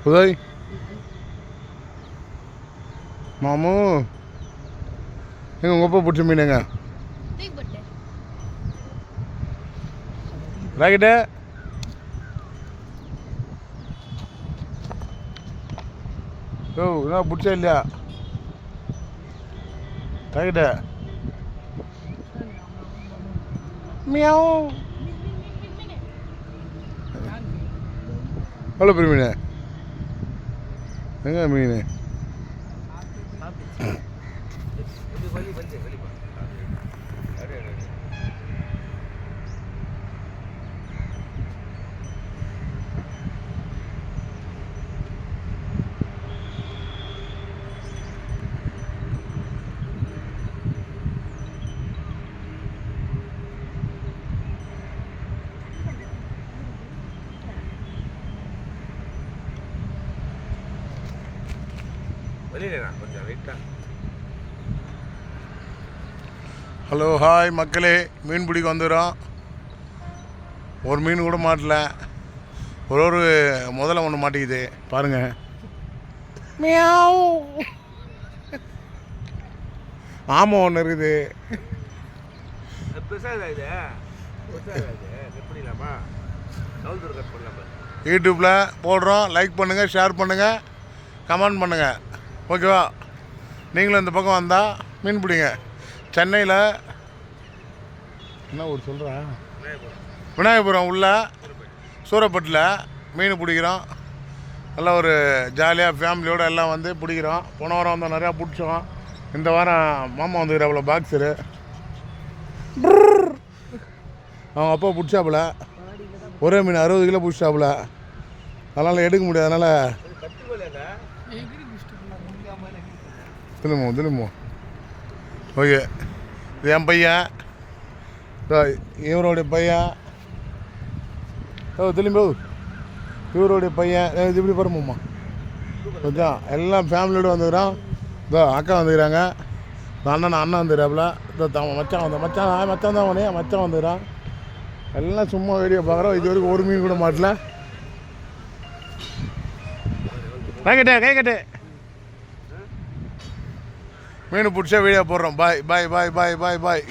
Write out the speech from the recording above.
உதய் மாமு எங்க உங்கள் அப்பா பிடிச்ச மீனுங்க ராக்கெட்டு ஓ என்ன பிடிச்சா இல்லையா ராக்கெட்டு மியாவ் எவ்வளோ பெரிய மீன் எங்க மீன் ஹலோ ஹாய் மக்களே, மீன் பிடிக்க வந்துடுறோம். ஒரு மீன் கூட மாட்டல, ஒரு முதல்ல ஒன்று மாட்டிக்குது பாருங்க. மியாவ் ஆமாம் ஒன்று இருக்குது. யூடியூப்பில் போடுறோம். லைக் பண்ணுங்கள், ஷேர் பண்ணுங்கள், கமெண்ட் பண்ணுங்கள். ஓகேவா? நீங்களும் இந்த பக்கம் வந்தால் மீன் பிடிங்க. சென்னையில் என்ன ஊர் சொல்கிறேன், விநாயகபுரம் உள்ள சூரப்பட்டில் மீன் பிடிக்கிறோம். நல்லா ஒரு ஜாலியாக ஃபேமிலியோடு எல்லாம் வந்து பிடிக்கிறோம். போன வாரம் வந்து நிறையா பிடிச்சோம். இந்த வாரம் மாமா வந்துக்கிற அவ்வளோ பாக்ஸரு அவங்க அப்பா பிடிச்சாப்புல ஒரே மீன் 60 கிலோ பிடிச்சாப்புல. அதனால் எடுக்க முடியாது. அதனால் திரும்பும் ஓகே. இது என் பையன், இவருடைய பையன். திரும்ப இவருடைய பையன். இது இப்படி பரம்புமா கொஞ்சம் எல்லாம் ஃபேமிலியோடு வந்துக்கிறோம். இதோ அக்கா வந்துக்கிறாங்க, அண்ணன் வந்துக்கிறாப்புல. இதோ மச்சான் தான் உனே மச்சான் வந்துக்கிறான். எல்லாம் சும்மா வீடியோ பார்க்குறோம். இது வரைக்கும் ஒரு மீன் கூட மாட்டல. கை கட்டு மீன் பிடிச்சா வீடியோ போடுறோம். பாய் பாய் பாய் பாய் பாய் பாய்.